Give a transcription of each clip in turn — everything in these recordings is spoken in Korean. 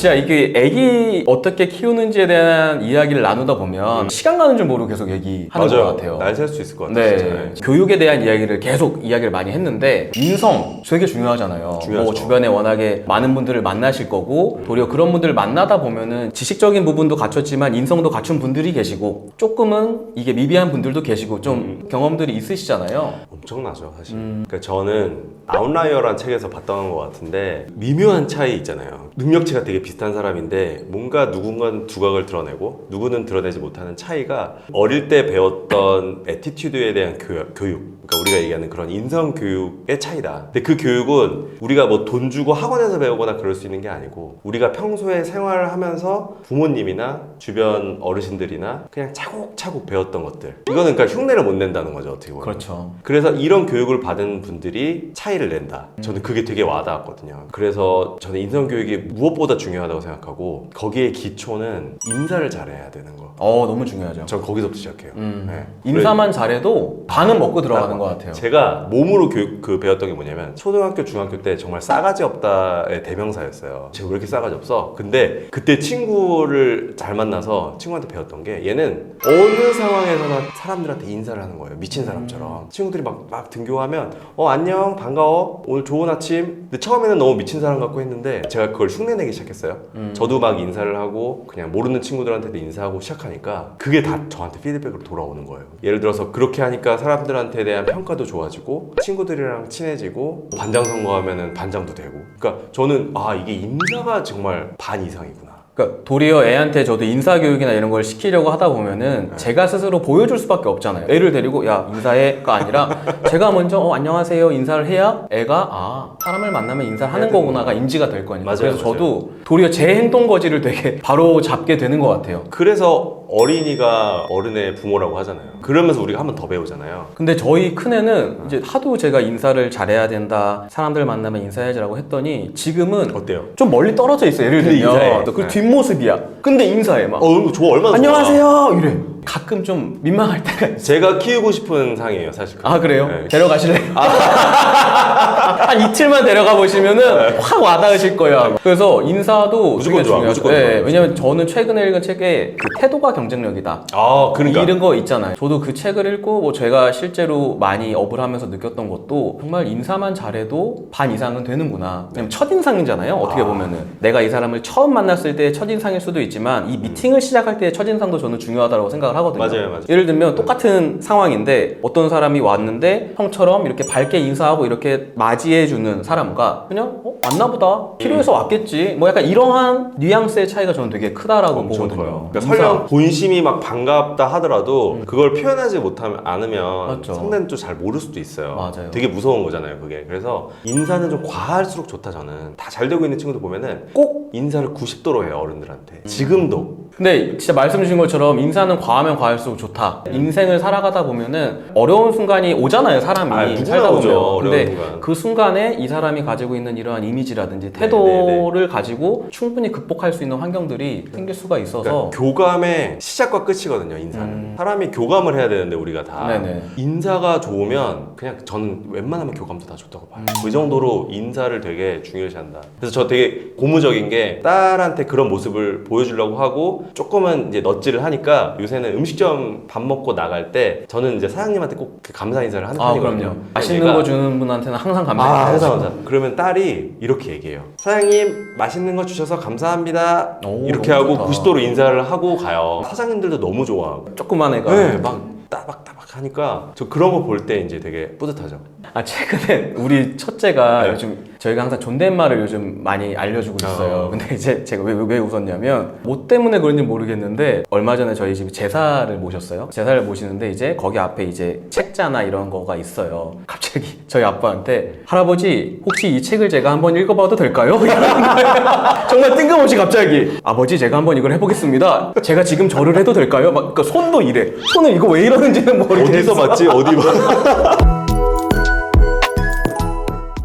진짜 이게 애기 어떻게 키우는지에 대한 이야기를 나누다 보면 시간 가는 줄 모르고 계속 얘기하는 것 같아요. 날 셀 수 있을 것 같아요. 네. 진짜. 교육에 대한 이야기를 계속 이야기를 많이 했는데 인성 되게 중요하잖아요. 중요하죠. 뭐 주변에 워낙에 많은 분들을 만나실 거고 도리어 그런 분들을 만나다 보면은 지식적인 부분도 갖췄지만 인성도 갖춘 분들이 계시고 조금은 이게 미비한 분들도 계시고 좀 경험들이 있으시잖아요. 엄청나죠 사실. 그러니까 저는 아웃라이어란 책에서 봤던 것 같은데 미묘한 차이 있잖아요. 능력치가 되게 비슷한 사람인데 뭔가 누군가는 두각을 드러내고 누구는 드러내지 못하는 차이가 어릴 때 배웠던 애티튜드에 대한 교육, 그러니까 우리가 얘기하는 그런 인성 교육의 차이다. 근데 그 교육은 우리가 뭐 돈 주고 학원에서 배우거나 그럴 수 있는 게 아니고 우리가 평소에 생활을 하면서 부모님이나 주변 어르신들이나 그냥 차곡차곡 배웠던 것들. 이거는 그러니까 흉내를 못 낸다는 거죠, 어떻게 보면. 그렇죠. 그래서 이런 교육을 받은 분들이 차이를 낸다. 저는 그게 되게 와닿았거든요. 그래서 저는 인성 교육이 무엇보다 중요하다고 생각하고 거기에 기초는 인사를 잘해야 되는 거. 너무 중요하죠. 전 거기서부터 시작해요. 네. 인사만 잘해도 반은 먹고 들어가는 것 같아요. 제가 몸으로 배웠던 게 뭐냐면 초등학교, 중학교 때 정말 싸가지 없다의 대명사였어요. 제가 왜 이렇게 싸가지 없어? 근데 그때 친구를 잘 만나서 친구한테 배웠던 게 얘는 어느 상황에서나 사람들한테 인사를 하는 거예요. 미친 사람처럼. 친구들이 막 등교하면 안녕, 반가워, 오늘 좋은 아침. 근데 처음에는 너무 미친 사람 같고 했는데 제가 그걸 흉내내기 시작했어요. 저도 막 인사를 하고 그냥 모르는 친구들한테도 인사하고 시작하니까 그게 다 저한테 피드백으로 돌아오는 거예요. 예를 들어서 그렇게 하니까 사람들한테 대한 평가도 좋아지고 친구들이랑 친해지고 반장 선거하면은 반장도 되고. 그러니까 저는 이게 인사가 정말 반 이상이구나. 그러니까 도리어 애한테 저도 인사교육이나 이런 걸 시키려고 하다 보면은 제가 스스로 보여줄 수밖에 없잖아요. 애를 데리고 야 인사해가 아니라 제가 먼저 안녕하세요 인사를 해야 애가 사람을 만나면 인사를 하는 거구나가 인지가 될 거니까. 맞아요, 그래서 맞아요. 저도 도리어 제 행동 거지를 되게 바로 잡게 되는 것 같아요. 그래서 어린이가 어른의 부모라고 하잖아요. 그러면서 우리가 한 번 더 배우잖아요. 근데 저희 큰애는 이제 하도 제가 인사를 잘해야 된다, 사람들 만나면 인사해야지라고 했더니 지금은 어때요? 좀 멀리 떨어져 있어. 예를 근데 인사해. 들면 그 뒷모습이야. 근데 인사해 막. 좋아, 얼마나 안녕하세요 이래. 가끔 좀 민망할 때가 있어. 제가 키우고 싶은 상이에요, 사실. 그래요? 네. 데려가실래요? 한 이틀만 데려가 보시면은 확 와닿으실 거예요. 그래서 인사도 무조건 되게 좋아, 중요하죠. 무조건 좋아. 왜냐면 저는 최근에 읽은 책에 그 태도가 경쟁력이다. 그러니까. 이런 거 있잖아요. 저도 그 책을 읽고 뭐 제가 실제로 많이 업을 하면서 느꼈던 것도 정말 인사만 잘해도 반 이상은 되는구나. 왜냐면 첫인상이잖아요. 어떻게 보면은 내가 이 사람을 처음 만났을 때 첫인상일 수도 있지만 이 미팅을 시작할 때 첫인상도 저는 중요하다고 생각을 하거든요. 맞아요. 예를 들면 똑같은 상황인데 어떤 사람이 왔는데 형처럼 이렇게 밝게 인사하고 이렇게 맞이해주는 사람과 그냥 왔나 보다, 필요해서 왔겠지, 뭐 약간 이러한 뉘앙스의 차이가 저는 되게 크다라고 엄청 보거든요. 커요. 그러니까 설령 본심이 막 반갑다 하더라도 그걸 표현하지 않으면 맞죠. 상대는 또 잘 모를 수도 있어요. 맞아요. 되게 무서운 거잖아요, 그게. 그래서 인사는 좀 과할수록 좋다. 저는 다 잘 되고 있는 친구들 보면은 꼭 인사를 90도로 해요, 어른들한테. 지금도. 근데 진짜 말씀 주신 것처럼 인사는 과하면 과할수록 좋다. 인생을 살아가다 보면은 어려운 순간이 오잖아요, 사람이. 누구나 살다 오죠, 보면. 어려운 근데 순간. 그 순간에 이 사람이 가지고 있는 이러한 이미지라든지 태도를 가지고 충분히 극복할 수 있는 환경들이 생길 수가 있어서. 그러니까 교감의 시작과 끝이거든요, 인사는. 사람이 교감을 해야 되는데 우리가 다. 네네. 인사가 좋으면 그냥 저는 웬만하면 교감도 다 좋다고 봐요. 그 정도로 인사를 되게 중요시한다. 그래서 저 되게 고무적인 게 딸한테 그런 모습을 보여주려고 하고 조금은 이제 넛질을 하니까 요새는 음식점 밥 먹고 나갈 때 저는 이제 사장님한테 꼭 감사 인사를 하는 편이거든요. 그럼요. 맛있는 거 주는 분한테는 항상 감사해요. 항상 감사. 그러면 딸이 이렇게 얘기해요. 사장님 맛있는 거 주셔서 감사합니다. 이렇게 너무 하고 좋다. 90도로 인사를 하고 가요. 사장님들도 너무 좋아하고. 조그만 애가. 네, 막 따박따박 하니까 저 그런 거 볼 때 이제 되게 뿌듯하죠. 최근에 우리 첫째가 요즘 저희가 항상 존댓말을 요즘 많이 알려주고 있어요. 근데 이제 제가 왜 웃었냐면 뭐 때문에 그런지 모르겠는데 얼마 전에 저희 집에 제사를 모셨어요. 제사를 모시는데 이제 거기 앞에 이제 책자나 이런 거가 있어요. 갑자기 저희 아빠한테 할아버지 혹시 이 책을 제가 한번 읽어봐도 될까요? 이러는 거예요. 정말 뜬금없이 갑자기 아버지 제가 한번 이걸 해보겠습니다. 제가 지금 절을 해도 될까요? 막 그러니까 손도 이래. 손을 이거 왜 이러는지는 모르겠어. 어디서 봤지? 어디 봐.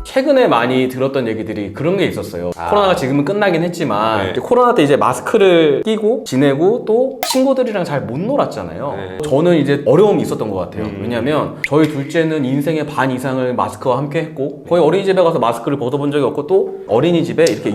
최근에 많이 들었던 얘기들이 그런 게 있었어요. 코로나가 지금은 끝나긴 했지만 네. 이제 코로나 때 이제 마스크를 끼고 지내고 또 친구들이랑 잘 못 놀았잖아요. 네. 저는 이제 어려움이 있었던 것 같아요. 왜냐면 저희 둘째는 인생의 반 이상을 마스크와 함께 했고 거의 어린이집에 가서 마스크를 벗어본 적이 없고 또 어린이집에 이렇게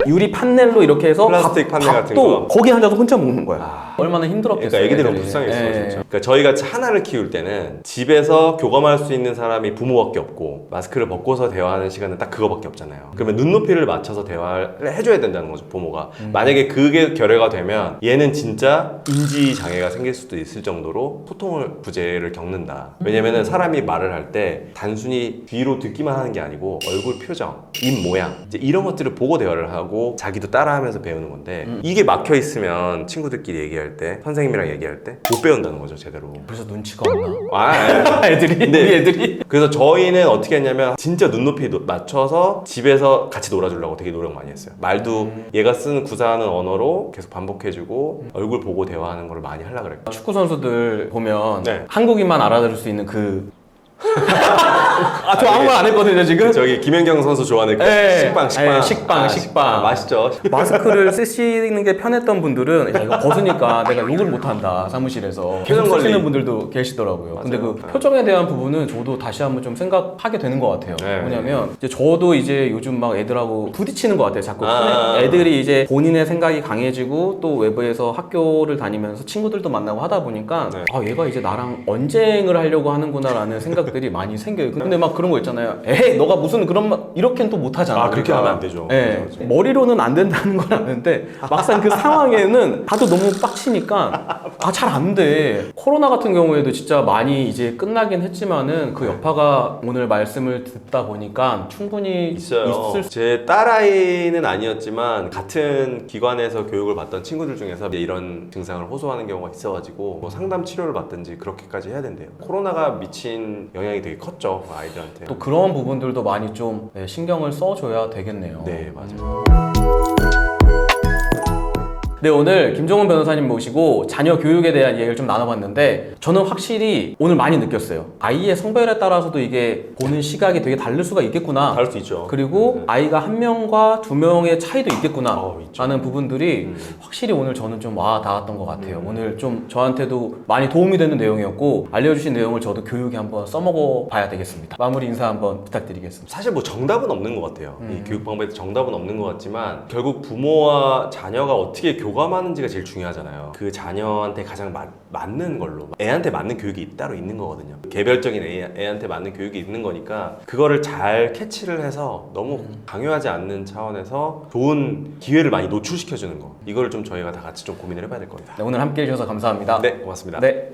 유리 판넬로 이렇게 해서 플라스틱 판넬 같은 밥도 거. 거기 앉아서 혼자 먹는 거야. 얼마나 힘들었겠어요. 그러니까 애기들이 너무 애들이. 불쌍했어 예. 진짜. 그러니까 저희가 하나를 키울 때는 집에서 교감할 수 있는 사람이 부모밖에 없고 마스크를 벗고서 대화하는 시간은 딱 그거밖에 없잖아요. 그러면 눈높이를 맞춰서 대화를 해줘야 된다는 거죠 부모가. 만약에 그게 결여가 되면 얘는 진짜 인지 장애가 생길 수도 있을 정도로 소통을 부재를 겪는다. 왜냐면은 사람이 말을 할 때 단순히 귀로 듣기만 하는 게 아니고 얼굴 표정, 입 모양 이제 이런 것들을 보고 대화를 하고 자기도 따라하면서 배우는 건데 이게 막혀 있으면 친구들끼리 얘기할 때 선생님이랑 얘기할 때 못 배운다는 거죠 제대로. 그래서 눈치가 없나? 애들이? 우리 애들이? 그래서 저희는 어떻게 했냐면 진짜 눈높이 맞춰서 집에서 같이 놀아주려고 되게 노력 많이 했어요. 말도 얘가 쓰는 구사하는 언어로 계속 반복해주고 얼굴 보고 대화하는 걸 많이 하려고 그랬고. 축구 선수들 보면 네. 한국인만 알아들을 수 있는 그 저 아무 말 안 했거든요 지금. 저기 김연경 선수 좋아하는 그 네. 식빵. 식빵. 맛있죠. 마스크를 쓰시는 게 편했던 분들은 야, 이거 벗으니까 내가 욕을 못한다 사무실에서 계속 표정 쓰시는 관리. 분들도 계시더라고요. 근데 그 맞아요. 표정에 대한 부분은 저도 다시 한번 좀 생각하게 되는 것 같아요. 네. 뭐냐면 이제 저도 이제 요즘 막 애들하고 부딪히는 것 같아요. 자꾸 아. 애들이 이제 본인의 생각이 강해지고 또 외부에서 학교를 다니면서 친구들도 만나고 하다 보니까 네. 아 얘가 이제 나랑 언쟁을 하려고 하는구나라는 생각들이 많이 생겨요. 근데 막 그런 거 있잖아요. 에이 너가 무슨 그런 말 이렇게는 또 못하잖아. 그렇게 하면 안 되죠. 네. 맞아. 머리로는 안 된다는 건 아는데 막상 그 상황에는 다들 너무 빡치니까 잘 안 돼. 코로나 같은 경우에도 진짜 많이 이제 끝나긴 했지만은 그 여파가 오늘 말씀을 듣다 보니까 충분히 있어요. 있을 수. 제 딸아이는 아니었지만 같은 기관에서 교육을 받던 친구들 중에서 이제 이런 증상을 호소하는 경우가 있어가지고 뭐 상담 치료를 받든지 그렇게까지 해야 된대요. 코로나가 미친 영향이 되게 컸죠 아이들한테. 또 그런 부분들도 많이 좀 신경을 써줘야 되겠네요. 네 맞아요. 네, 오늘 김종훈 변호사님 모시고 자녀 교육에 대한 얘기를 좀 나눠봤는데 저는 확실히 오늘 많이 느꼈어요. 아이의 성별에 따라서도 이게 보는 시각이 되게 다를 수가 있겠구나. 다를 수 있죠. 그리고 아이가 한 명과 두 명의 차이도 있겠구나 있죠. 라는 부분들이 확실히 오늘 저는 좀 와 닿았던 것 같아요. 오늘 좀 저한테도 많이 도움이 되는 내용이었고 알려주신 내용을 저도 교육에 한번 써먹어 봐야 되겠습니다. 마무리 인사 한번 부탁드리겠습니다. 사실 뭐 정답은 없는 것 같아요. 이 교육 방법에 정답은 없는 것 같지만 결국 부모와 자녀가 어떻게 교감하는지가 제일 중요하잖아요. 그 자녀한테 가장 맞는 걸로 애한테 맞는 교육이 따로 있는 거거든요. 개별적인 애한테 맞는 교육이 있는 거니까 그거를 잘 캐치를 해서 너무 강요하지 않는 차원에서 좋은 기회를 많이 노출시켜주는 거 이거를 좀 저희가 다 같이 좀 고민을 해봐야 될 겁니다. 네, 오늘 함께 해주셔서 감사합니다. 네 고맙습니다. 네.